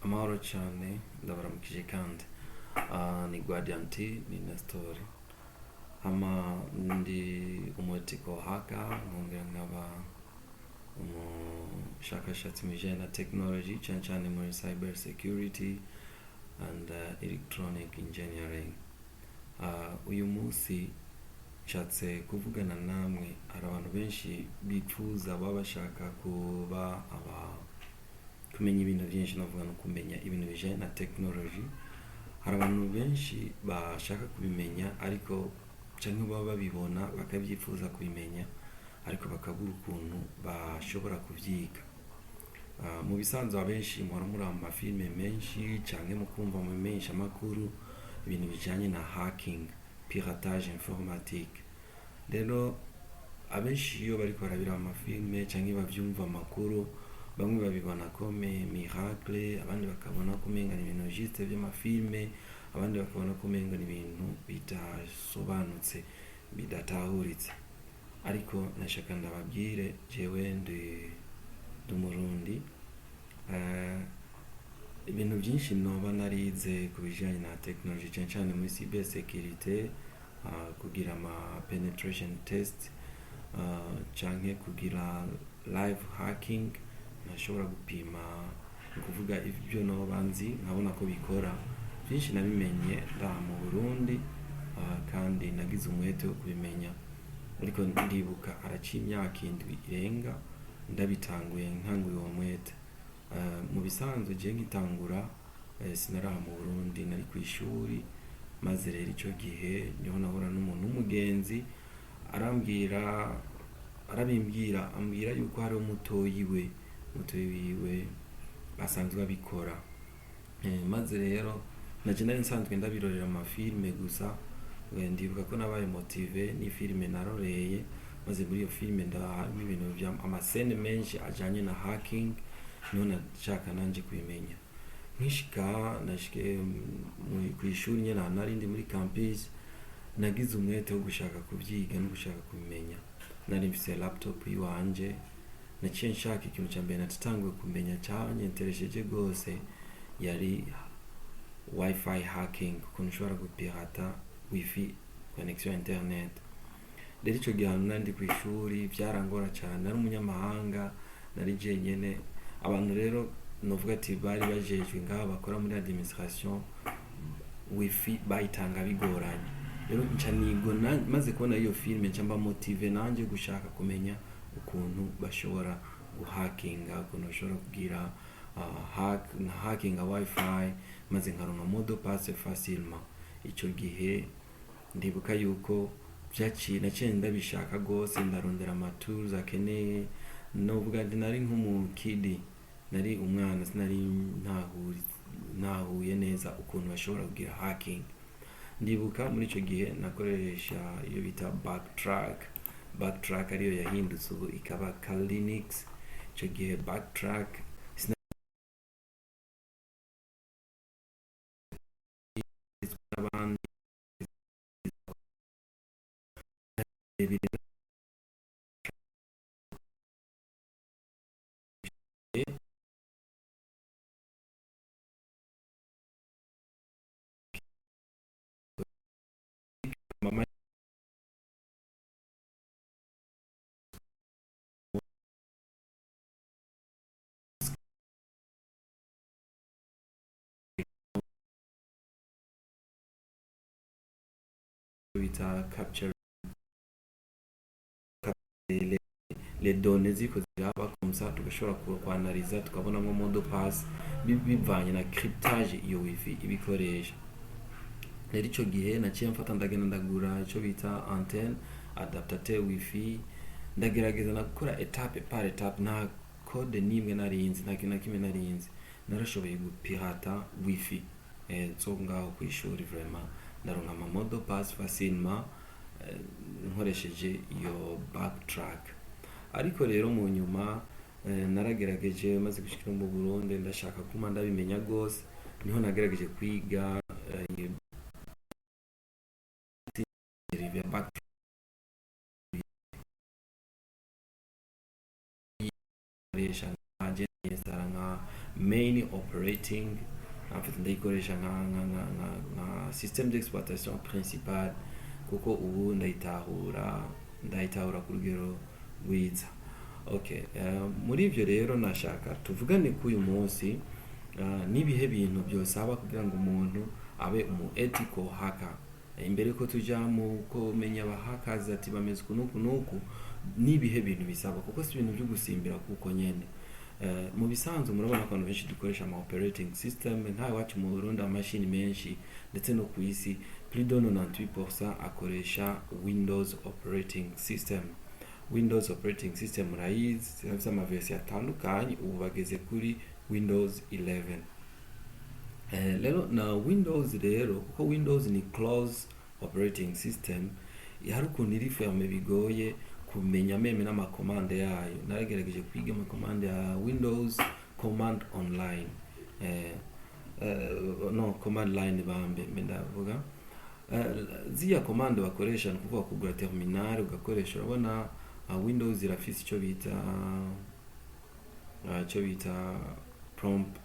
Amahoro cyane ndabaramukije kandi ni Guardian T ni Nestor hama ndi umutiko haka nkongera nkaba umushakashatsi mu bijyanye na technology cyane cyane muri cyber security and electronic engineering. Uyu munsi nshatse kuvugana namwe, hari abantu benshi bifuza baba bashaka kumenya ibintu byinshi, navuga no kumenya ibintu bijyanye na technology. Hari abantu benshi bashaka kubimenya ariko cyangwa baba babibona bakabyifuza kubimenya ariko bakabura ukuntu bashobora kubyiga. Mu bisanzwe abenshi muhora muri amafilme menshi cyangwa mukumva mu menshi amakuru ibintu bijyanye na hacking, piratage informatique. Rero abenshi iyo bari barabira amafilme cyangwa bavyumva amakuru, bamwe babibona comme miracle, abandi bakabona ko umenga ni ibintu juste by'amafilme, abandi bakabona ko umenga ni ibintu bidasobanutse, bidatahuritse. Ariko nashaka ndababwire jewe ndi umurundi, ibintu byinshi noba narize ku bijyanye na technology cyane cyane muri cyber security, kugira ama penetration test, cyangwa kugira live hacking. Nashobora gupima kuvuga ibyo noba nzi nkabona ko bikora. Byinshi nabimenye ndaha mu Burundi, kandi nagize umwete wo kubimenya, ariko ndibuka araciye imyaka indwi irenga ndabitanguye nkanguye uwo mwete. Mu bisanzwe je nkitangura sinaraha mu Burundi, nari ku ishuri, maze rero icyo gihe niho nahura n'umuntu w'umugenzi ambwira yuko hari umutoyi wiwe asanzwe abikora. Maze rero naje nari nsanzwe ndabirorera amafilme gusa. Ndibuka ko nabaye motive ni filme naroreye, maze muri iyo filme harimo ibintu bya amascene menshi ajanye na hacking, niho nashaka nanje kubimenya. Nashike ku ishuri nyene nari ndi muri campus, nagize umwete wo gushaka kubyiga no gushaka kubimenya. Nari mfise laptop yiwanje, naciye nshaka ikintu cya mbere natanguye kumenya cyanyenteresheje rwose yari wifi hacking, ukuntu ushobora gupirata wifi connection internet. Rero icyo gihe nari ku ishuri byarangora cyane, nari umunyamahanga, nari jenyene. Abantu rero novuga ati bari bajejwe ngaha bakora muri administration, wifi bayitanga bigoranye. Rero nca nigona maze kubona iyo filme nca mba motive nanje gushaka kumenya ukuntu bashobora guhakinga, ukuntu bashobora kugira hacking a wifi, maze nkaronka modo passe facilement. Icyo gihe ndibuka yuko naciye ndabishaka rwose, ndarondera amatools akeneye. Novuga ndi nari nk'umukidi, nari umwana, sinari ntahuye neza ukuntu bashobora kugira hacking. Ndibuka muri icyo gihe nakoresha iyo bita backtrack ariyo yahindutse ubu ikaba Linux. Icyo gihe backtrack n'abandi mama bita capture les données ziko ziraba kumsa, tugashobora kwanaliza tukabona nko modo pass bivanye na cryptage iyo wifi ibikoresha. Rero icyo gihe naciye mfata ndagenda ndagura icyo bita antenne adaptateur wifi, ndagerageza nakora etape par etape, nta code nimwe narinzi, nta kintu kimwe narinzi. Narashoboye gupirata wifi so ngaho ku ishuri. Vraiment ndaronka ama modo pass facilement nkoresheje iyo backtrack. Ariko rero mu nyuma naragerageje, maze gushika mu Burundi ndashaka kuma ndabimenya rwose, niho nagerageje kwiga backtrack nka main operating, en fait ndayikoresha nka système d'exploitation principal, kuko ubu ndayitahura ku rugero rwiza. Okay, muri ivyo rero nashaka tuvugane ku uyu munsi nibihe bintu byosaba kugira ngo umuntu abe umu ethical hacker. Imbere ko tuja mu kumenya aba hackers ati bameze kunuku nibihe bintu bisaba, kuko si ibintu byo gusimbira kuko nyene. Mu bisanzwe murabona ko abantu benshi dukoresha ama operating system, nta wacu mu Burundi amashini menshi ndetse no ku isi plus de 98% akoresha Windows operating system. Windows operating system murayizi zifite ama version atandukanye, ubu bageze kuri Windows 11. Lero na Windows rero, kuko Windows ni close operating system, hari ukuntu iri ferme bigoye kumenya meme n'amakomande yayo. Naragerageje kwiga amakomande ya Windows command online, command line bambe ndavuga. Ziya command bakoresha ni kuvuga kugura terminal ugakoresha, urabona Windows irafise icyo bita prompt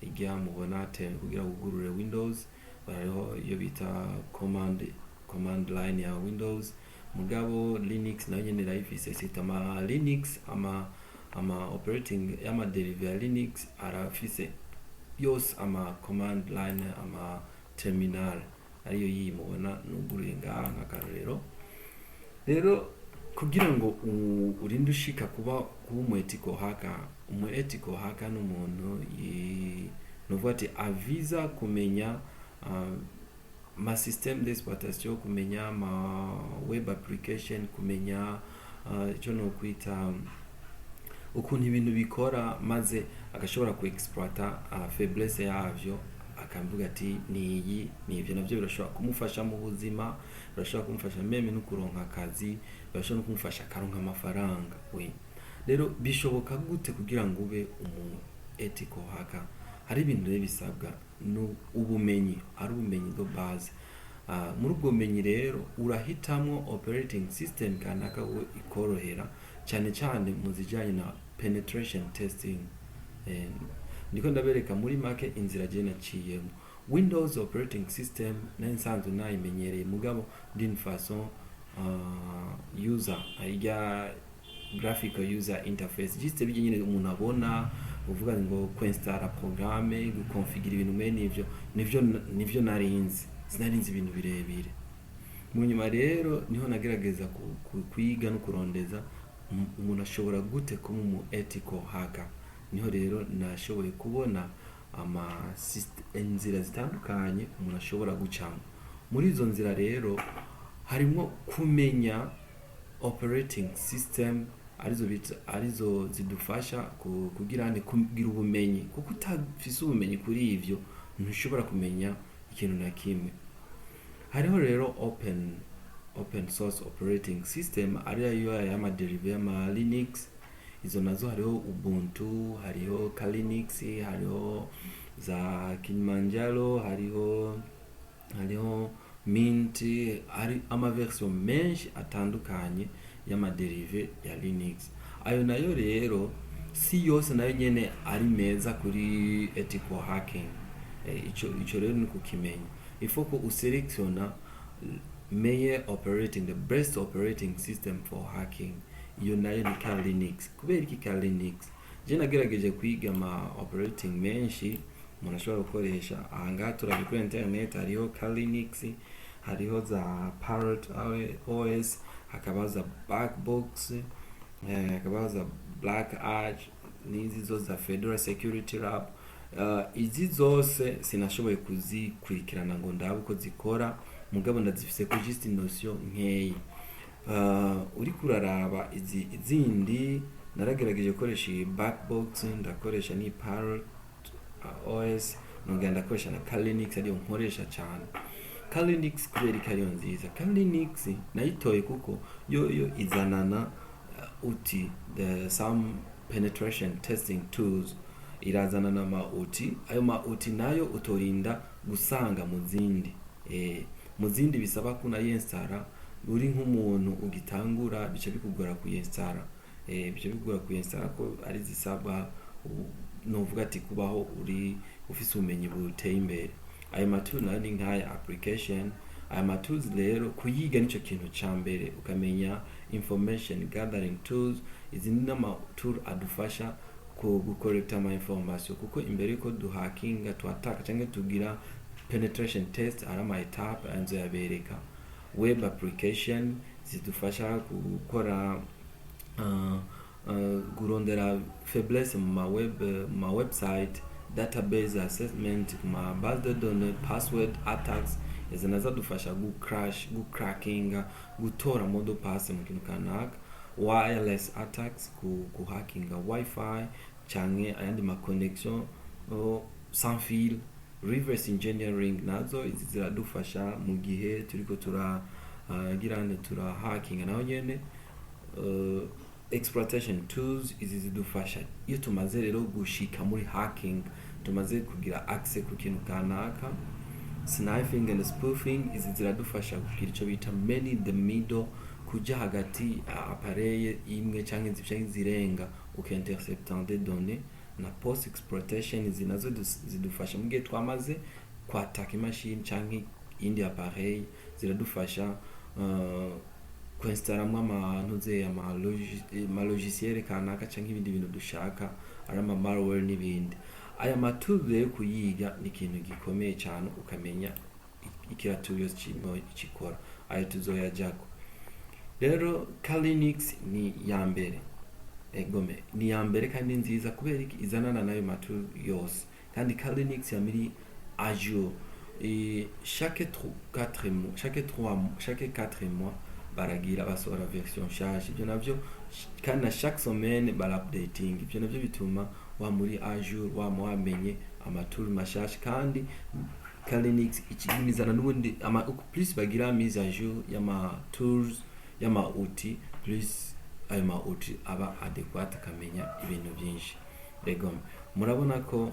ijya mubona kugira ugurure Windows, bariho iyo bita command line ya Windows. Mugabo Linux nayo nyene irayifise, sitama Linux ama operating ama derive ya Linux arafise yose ama command line ama terminal ariyo yimubona nuguruye ngaha nk'akarorero. Rero kugira ngo urinde ushika kuba umu ethical hacker n'umuntu novuga ati aviza kumenya ma système d'exploitation, kumenya ma web application, kumenya icyo no kwita ukuntu ibintu bikora, maze agashobora ku exploiter faiblesse yavyo, akamvuga ati ni ivyo navyo birashobora kumufasha mu buzima, birashobora kumufasha meme no kuronka akazi, birashobora no kumufasha karonka amafaranga. Rero bishoboka gute kugira ngo ube umu ethical hacker? Hari ibintu bisabwa no ubumenyi, ari ubumenyi bwo base. Muri ubwo bumenyi rero urahitamwo operating system kanaka we ikorohera, cyane mu zijanye na penetration testing. Ndiko ndabereka muri make inzira je naciyemo. Windows operating system nansanzwe nayimenyereye, mugabo d'une façon user ajya graphical user interface, juste bijye nyine umuntu abona uvuga ngo kwinstalla programme, gukonfigura ibintu mwene nivyo narinzi, sinarinzi ibintu birebire. Mu nyuma rero niho nagerageza kwiga no kurondeza umuntu ashobora gute kuba umu ethical hacker. Niho rero nashoboye kubona inzira zitandukanye umuntu ashobora gucamo. Muri izo nzira rero harimo kumenya operating system, arizo zidufasha kugira ubumenyi, kuko utafise ubumenyi kuri ivyo ntushobora kumenya ikintu na kimwe. Hariho rero open source operating system, ariyo y'ama derive y'ama Linux. Izo nazo hariho Ubuntu, hariho Kalinix, hariho za Kilimanjaro, hariho Mint, hari ama version menshi atandukanye y'ama derive ya Linux. Ayo nayo rero si yose nayo nyene ari meza kuri ethical hacking. Ico rero ni kukimenya. Ifo ko uselectiona the best operating system for hacking. Iyo nayo ni Kali Linux. Kubera iki Kali Linux? Je nagerageje kwiga ma operating menshi umuntu ashobora gukoresha. Ahangaha turabe kuri internet, hariho Kali Linux, hariho za Parrot OS, hakaba za Backbox, hakaba za Black Arch, n'izi zo za Fedora Security Lab. Izi zose sinashoboye kuzikurikirana ngo ndabe uko zikora, mugabo ndazifise ko just notion nkeyi. Uri kuraraba izindi naragerageje gukoresha Backbox, ndakoresha ni Parrot OS, nongera ndakoresha na Kali Linux ariyo nkoresha cyane. Kali Linux kubera ikariyo nziza. Kali Linux nayitoye kuko yo izanana some penetration testing tools, irazana na mauti. Ayo mauti nayo utorinda gusanga mu zindi bisaba kuna yinstara. Uri nk'umuntu ugitangura bice bikugora kuyinstara, ko ari zisaba novuga ati kubaho uri ufise ubumenyi buteye imbere. Ayo matools nayo ni nk'aya application. Aya matools rero kuyiga nico kintu ca mbere, ukamenya information gathering tools. Izi ni n'amatool adufasha gukorekta ama information, kuko imbere yuko duhakinga tuataka canke tugira penetration test ari ama etape anzo yabereka. Web application zidufasha gukora kurondera faiblesse ma website, database assessment, ma base de données, password attacks. Izi nazo dufasha gucrackinga, gutora modo pass mu kintu kanaka. Wireless attacks, kuhackinga wifi canke ayandi ma connection sans fil. Reverse engineering nazo izi ziradufasha mu gihe turiko tura hackinga naho nyene. Exploitation tools izi zidufasha iyo tumaze rero gushika muri hacking, tumaze kugira access ku kintu kanaka. Sniffing and spoofing izi ziradufasha kugira ico bita man in the middle, kuja hagati appareil imwe canke zirenga ukinterceptant des données. Na post exploitation izi nazo zidufasha mu gihe twamaze kwataka imashini canke indi appareil, ziradufasha kwinstaller amantuze ama logiciel kanaka canke ibindi bintu dushaka ari ama malware n'ibindi. Aya matools rero kuyiga ni ikintu gikomeye cyane, ukamenya ikiratu yose ikikora. Ayo tuzoyajako rero. Linux ni ya mbere, egome ni ya mbere kandi nziza kubera izanana nayo matools yose. Kandi Linux yamiri Azure, chaque 4 mois baragira basohora version charge. Ibyo navyo kandi na chaque semaine barupdating. Ibyo navyo bituma wa muri Azure wamenye amatool mashasha. kandi Linux ikigimizana n'ubundi plus bagira mise à jour y'ama tools y'ama outils, plus ayo ma outils aba adequate kamenya ibintu byinshi. Ego murabona ko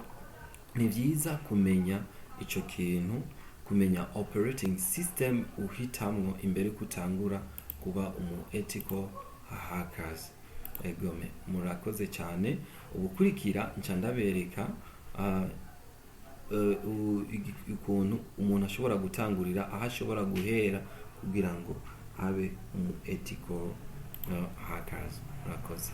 ni byiza kumenya ico kintu, kumenya operating system uhitamwo imbere kutangura kuba umu ethical hackers. Egome murakoze cyane. Ubukurikira nca ndabereka ukuntu umuntu ashobora gutangurira, aho ashobora guhera kugira ngo abe umu ethical hackers. Murakoze.